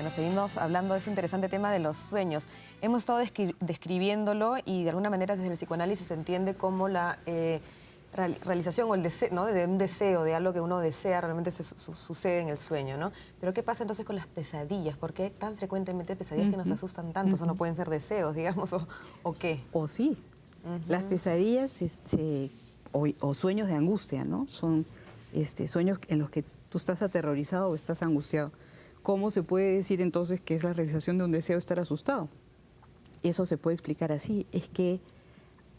Bueno, seguimos hablando de ese interesante tema de los sueños. Hemos estado describiéndolo y de alguna manera desde el psicoanálisis se entiende como la realización o el deseo, ¿no? De un deseo, de algo que uno desea, realmente sucede en el sueño, ¿no? Pero ¿qué pasa entonces con las pesadillas? ¿Por qué tan frecuentemente pesadillas que nos asustan tanto? ¿Eso no pueden ser deseos, digamos, o qué? O sí. Las pesadillas o sueños de angustia, ¿no? Son sueños en los que tú estás aterrorizado o estás angustiado. ¿Cómo se puede decir entonces que es la realización de un deseo estar asustado? Eso se puede explicar así, es que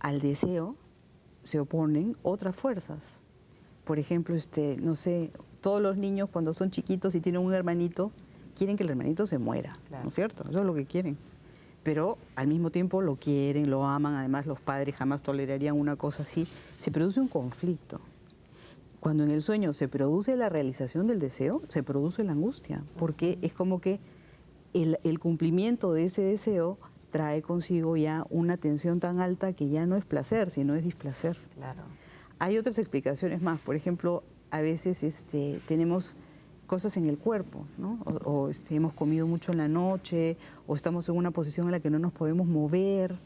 al deseo se oponen otras fuerzas. Por ejemplo, no sé, todos los niños cuando son chiquitos y tienen un hermanito, quieren que el hermanito se muera, claro, ¿no es cierto? Eso es lo que quieren. Pero al mismo tiempo lo quieren, lo aman, además los padres jamás tolerarían una cosa así. Se produce un conflicto. Cuando en el sueño se produce la realización del deseo, se produce la angustia, porque es como que el cumplimiento de ese deseo trae consigo ya una tensión tan alta que ya no es placer, sino es displacer. Claro. Hay otras explicaciones más. Por ejemplo, a veces tenemos cosas en el cuerpo, ¿no? O hemos comido mucho en la noche, o estamos en una posición en la que no nos podemos mover,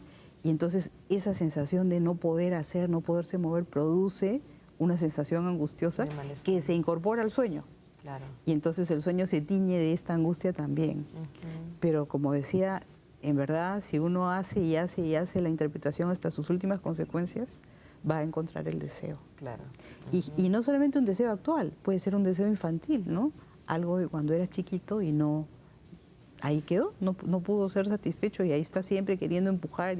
y entonces esa sensación de no poder hacer, no poderse mover, produce una sensación angustiosa que se incorpora al sueño. Claro. Y entonces el sueño se tiñe de esta angustia también. Pero como decía, en verdad, si uno hace y hace y hace la interpretación hasta sus últimas consecuencias, va a encontrar el deseo. Claro. Y no solamente un deseo actual, puede ser un deseo infantil, ¿no? Algo de cuando eras chiquito y no, ahí quedó, no pudo ser satisfecho y ahí está siempre queriendo empujar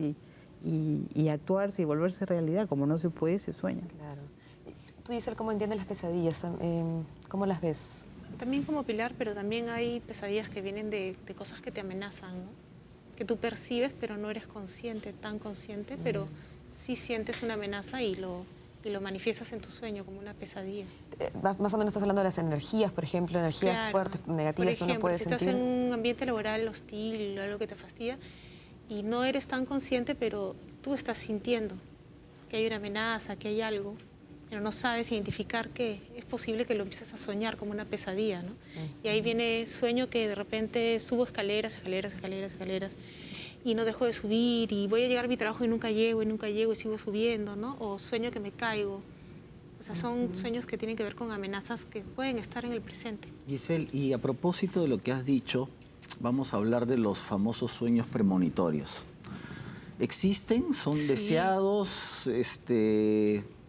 y actuarse y volverse realidad. Como no se puede, se sueña. Claro. Tú, Giselle, ¿cómo entiendes las pesadillas? ¿Cómo las ves? También como Pilar, pero también hay pesadillas que vienen de cosas que te amenazan, ¿no? Que tú percibes, pero no eres consciente, tan consciente, pero sí sientes una amenaza y lo manifiestas en tu sueño como una pesadilla. Más o menos estás hablando de las energías, por ejemplo, energías fuertes, negativas, por ejemplo, que uno puede si sentir. estás en un ambiente laboral hostil o algo que te fastidia y no eres tan consciente, pero tú estás sintiendo que hay una amenaza, que hay algo, pero no sabes identificar qué, es posible que lo empieces a soñar como una pesadilla, ¿no? Y ahí viene sueño que de repente subo escaleras y no dejo de subir y voy a llegar a mi trabajo y nunca llego y sigo subiendo, ¿no? O sueño que me caigo. O sea, son sueños que tienen que ver con amenazas que pueden estar en el presente. Giselle, y a propósito de lo que has dicho, vamos a hablar de los famosos sueños premonitorios. ¿Existen? ¿Son deseados?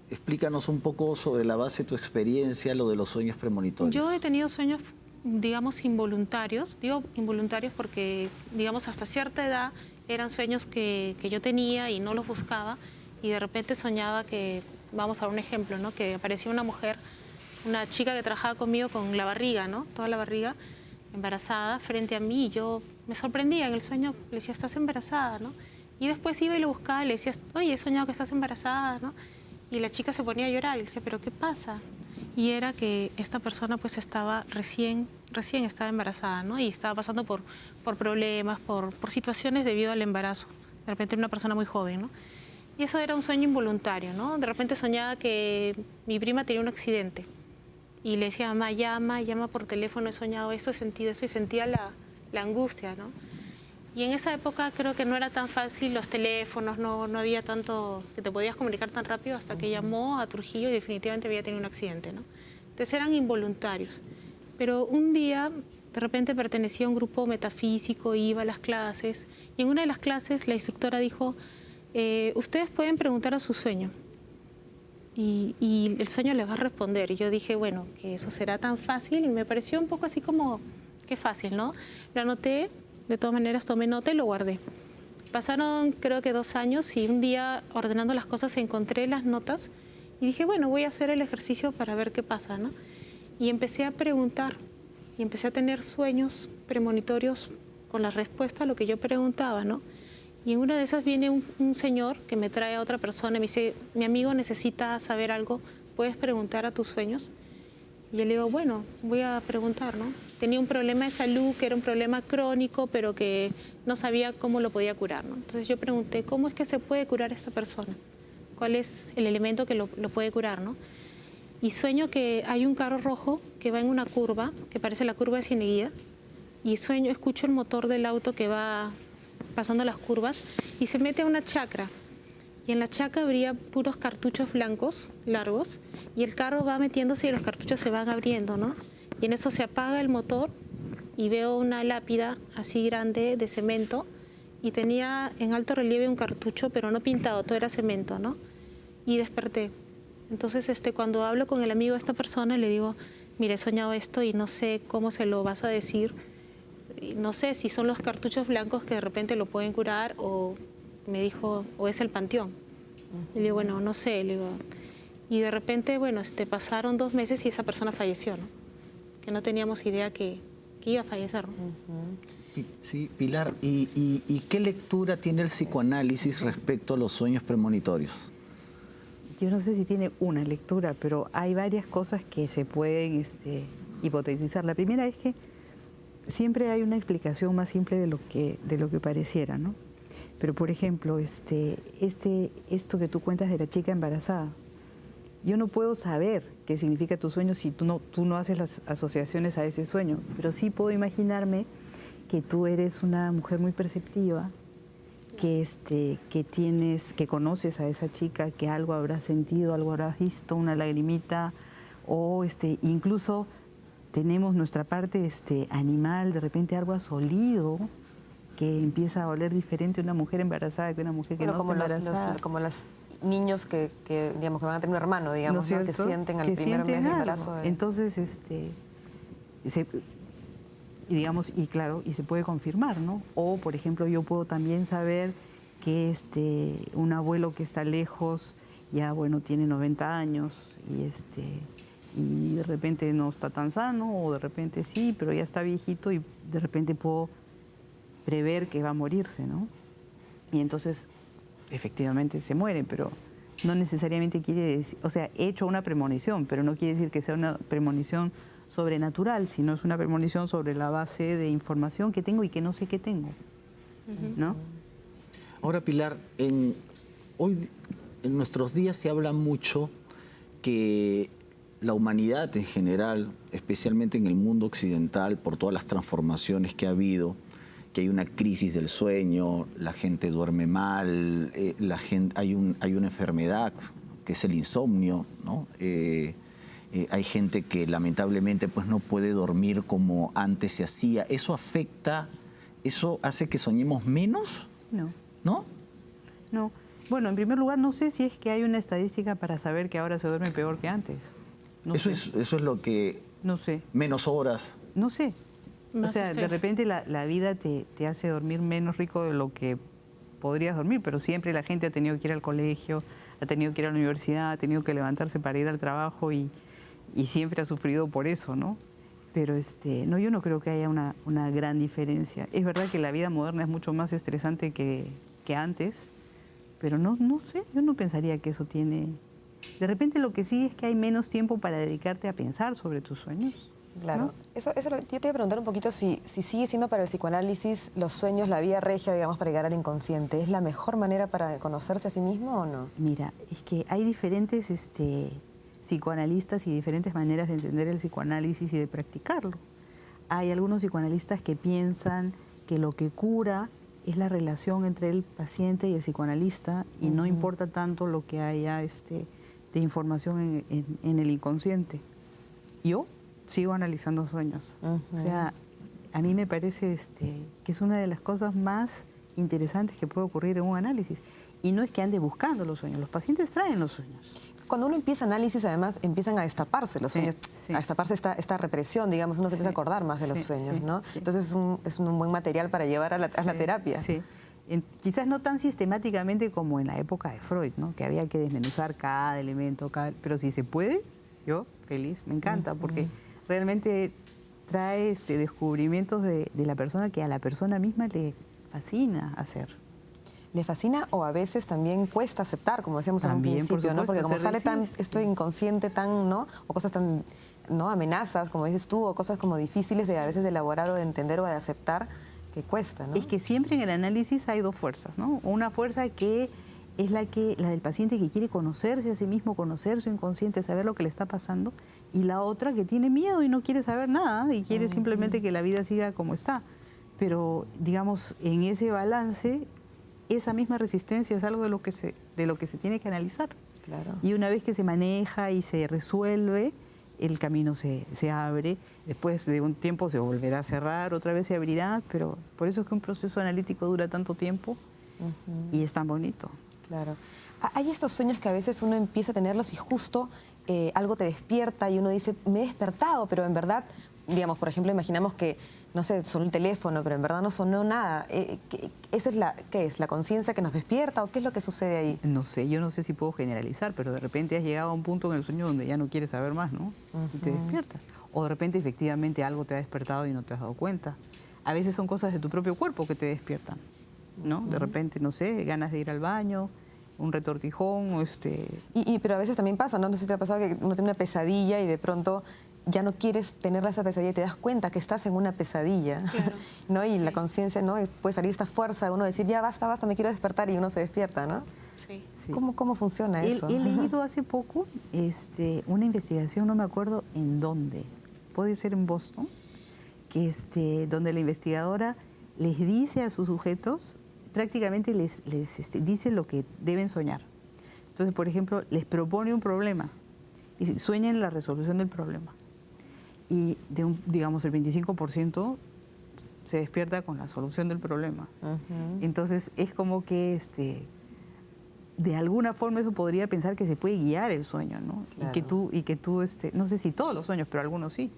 Explícanos un poco sobre la base de tu experiencia, lo de los sueños premonitorios. Yo he tenido sueños, digamos, involuntarios. Digo involuntarios porque, digamos, hasta cierta edad eran sueños que yo tenía y no los buscaba. Y de repente soñaba que, vamos a dar un ejemplo, ¿no? Que aparecía una mujer, una chica que trabajaba conmigo con la barriga, ¿no? Toda la barriga embarazada frente a mí. Y yo me sorprendía en el sueño, le decía, estás embarazada, ¿no? Y después iba y lo buscaba y le decía, oye, he soñado que estás embarazada, ¿no? Y la chica se ponía a llorar y le decía, ¿pero qué pasa? Y era que esta persona pues estaba recién estaba embarazada, ¿no? Y estaba pasando por problemas, por situaciones debido al embarazo. De repente era una persona muy joven, ¿no? Y eso era un sueño involuntario, ¿no? De repente soñaba que mi prima tenía un accidente. Y le decía, mamá, llama por teléfono, he soñado esto, he sentido esto, y sentía la angustia, ¿no? Y en esa época creo que no era tan fácil los teléfonos, no había tanto que te podías comunicar tan rápido hasta que llamó a Trujillo y definitivamente había tenido un accidente, ¿no? Entonces eran involuntarios. Pero un día, de repente pertenecía a un grupo metafísico, iba a las clases, y en una de las clases la instructora dijo, ustedes pueden preguntar a su sueño, y el sueño les va a responder. Y yo dije, bueno, que eso será tan fácil, y me pareció un poco así como, qué fácil, ¿no? Lo anoté. De todas maneras, tomé nota y lo guardé. Pasaron, creo que 2 años, y un día, ordenando las cosas, encontré las notas y dije, bueno, voy a hacer el ejercicio para ver qué pasa, ¿no? Y empecé a preguntar y empecé a tener sueños premonitorios con la respuesta a lo que yo preguntaba, ¿no? Y en una de esas viene un señor que me trae a otra persona y me dice, mi amigo necesita saber algo, ¿puedes preguntar a tus sueños? Y yo le digo, bueno, voy a preguntar, ¿no? Tenía un problema de salud, que era un problema crónico, pero que no sabía cómo lo podía curar, ¿no? Entonces yo pregunté, ¿cómo es que se puede curar esta persona? ¿Cuál es el elemento que lo puede curar, ¿no? Y sueño que hay un carro rojo que va en una curva, que parece la curva de Cieneguía, y sueño, escucho el motor del auto que va pasando las curvas y se mete a una chacra. Y en la chacra habría puros cartuchos blancos, largos, y el carro va metiéndose y los cartuchos se van abriendo, ¿no? Y en eso se apaga el motor y veo una lápida así grande de cemento y tenía en alto relieve un cartucho, pero no pintado, todo era cemento, ¿no? Y desperté. Entonces, cuando hablo con el amigo de esta persona, le digo, mire, he soñado esto y no sé cómo se lo vas a decir. Y no sé si son los cartuchos blancos que de repente lo pueden curar o me dijo, o es el panteón. Y le digo, bueno, no sé, le digo. Y de repente, bueno, pasaron 2 meses y esa persona falleció, ¿no? Que no teníamos idea que iba a fallecer, ¿no? Sí, Pilar, ¿y qué lectura tiene el psicoanálisis respecto a los sueños premonitorios? Yo no sé si tiene una lectura, pero hay varias cosas que se pueden hipotetizar. La primera es que siempre hay una explicación más simple de lo que pareciera, ¿no? Pero, por ejemplo, esto que tú cuentas de la chica embarazada, yo no puedo saber qué significa tu sueño si tú no haces las asociaciones a ese sueño, pero sí puedo imaginarme que tú eres una mujer muy perceptiva, que conoces a esa chica, que algo habrás sentido, algo habrás visto, una lagrimita, o incluso tenemos nuestra parte animal, de repente algo has olido, que empieza a oler diferente una mujer embarazada que una mujer que no está embarazada. Como los niños que digamos, que van a tener un hermano, digamos, ¿no? Que sienten al primer mes de embarazo. Entonces, y claro, y se puede confirmar, ¿no? O, por ejemplo, yo puedo también saber que un abuelo que está lejos, ya, bueno, tiene 90 años y de repente no está tan sano, o de repente sí, pero ya está viejito y de repente puedo prever que va a morirse, ¿no? Y entonces, efectivamente se muere, pero no necesariamente quiere decir, o sea, he hecho una premonición, pero no quiere decir que sea una premonición sobrenatural, sino es una premonición sobre la base de información que tengo y que no sé qué tengo, ¿no? Ahora, Pilar, hoy en nuestros días se habla mucho que la humanidad en general, especialmente en el mundo occidental, por todas las transformaciones que ha habido, que hay una crisis del sueño, la gente duerme mal, hay una enfermedad que es el insomnio, ¿no? Hay gente que lamentablemente pues no puede dormir como antes se hacía. ¿Eso afecta, eso hace que soñemos menos? No. ¿No? No. Bueno, en primer lugar, no sé si es que hay una estadística para saber que ahora se duerme peor que antes. Eso es lo que... No sé. Menos horas. No sé. Más o sea, estrés. de repente la vida te hace dormir menos rico de lo que podrías dormir, pero siempre la gente ha tenido que ir al colegio, ha tenido que ir a la universidad, ha tenido que levantarse para ir al trabajo y siempre ha sufrido por eso, ¿no? Pero no, yo no creo que haya una gran diferencia. Es verdad que la vida moderna es mucho más estresante que antes, pero no sé, yo no pensaría que eso tiene... De repente lo que sí es que hay menos tiempo para dedicarte a pensar sobre tus sueños. Claro. ¿No? Yo te iba a preguntar un poquito si sigue siendo para el psicoanálisis los sueños, la vía regia, digamos, para llegar al inconsciente. ¿Es la mejor manera para conocerse a sí mismo o no? Mira, es que hay diferentes psicoanalistas y diferentes maneras de entender el psicoanálisis y de practicarlo. Hay algunos psicoanalistas que piensan que lo que cura es la relación entre el paciente y el psicoanalista y no importa tanto lo que haya de información en el inconsciente. Yo sigo analizando sueños. O sea, a mí me parece que es una de las cosas más interesantes que puede ocurrir en un análisis. Y no es que ande buscando los sueños, los pacientes traen los sueños. Cuando uno empieza análisis, además, empiezan a destaparse los sueños, sí. a destaparse esta represión, digamos, uno se empieza a acordar más de los sueños, ¿no? Sí. Entonces es un buen material para llevar a la terapia. Sí. Quizás no tan sistemáticamente como en la época de Freud, ¿no? Que había que desmenuzar cada elemento, pero si se puede, yo feliz, me encanta, porque realmente trae descubrimientos de la persona que a la persona misma le fascina hacer. ¿Le fascina o a veces también cuesta aceptar, como decíamos en un También, por principio, ¿no? Porque supuesto, como se sale resiste. esto inconsciente tan, ¿no? O cosas tan, ¿no? Amenazas, como dices tú, o cosas como difíciles de a veces de elaborar o de entender o de aceptar, que cuesta, ¿no? Es que siempre en el análisis hay dos fuerzas, ¿no? Una fuerza que es la del paciente que quiere conocerse a sí mismo, conocer su inconsciente, saber lo que le está pasando, y la otra que tiene miedo y no quiere saber nada y quiere simplemente que la vida siga como está. Pero, digamos, en ese balance, esa misma resistencia es algo de lo que se tiene que analizar. Claro. Y una vez que se maneja y se resuelve, el camino se abre. Después de un tiempo se volverá a cerrar, otra vez se abrirá, pero por eso es que un proceso analítico dura tanto tiempo y es tan bonito. Claro. Hay estos sueños que a veces uno empieza a tenerlos y justo algo te despierta y uno dice, me he despertado, pero en verdad, digamos, por ejemplo, imaginamos que, no sé, sonó el teléfono, pero en verdad no sonó nada. ¿Qué es? ¿La conciencia que nos despierta o qué es lo que sucede ahí? No sé, yo no sé si puedo generalizar, pero de repente has llegado a un punto en el sueño donde ya no quieres saber más, ¿no? Y te despiertas. O de repente efectivamente algo te ha despertado y no te has dado cuenta. A veces son cosas de tu propio cuerpo que te despiertan, ¿no? De repente, no sé, ganas de ir al baño, un retortijón o Pero a veces también pasa, ¿no? No sé si te ha pasado que uno tiene una pesadilla y de pronto ya no quieres tener esa pesadilla y te das cuenta que estás en una pesadilla, Claro. ¿no? Y la conciencia, ¿no? Puede salir esta fuerza de uno decir, ya basta, basta, me quiero despertar y uno se despierta, ¿no? Sí. Sí. ¿Cómo funciona eso? He leído hace poco una investigación, no me acuerdo en dónde, puede ser en Boston, que donde la investigadora les dice a sus sujetos, prácticamente les dice lo que deben soñar. Entonces, por ejemplo, les propone un problema y sueñen la resolución del problema. Y digamos, el 25% se despierta con la solución del problema. Entonces, es como que de alguna forma eso podría pensar que se puede guiar el sueño, ¿no? Claro. Y que tú, no sé si todos los sueños, pero algunos sí.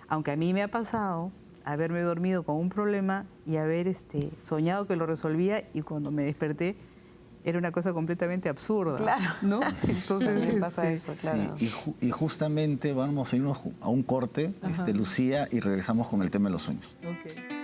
Aunque a mí me ha pasado haberme dormido con un problema y haber soñado que lo resolvía y cuando me desperté era una cosa completamente absurda. Claro. ¿no? Entonces, También pasa eso, claro. Sí, y justamente vamos a irnos a un corte, Lucía, y regresamos con el tema de los sueños. Ok.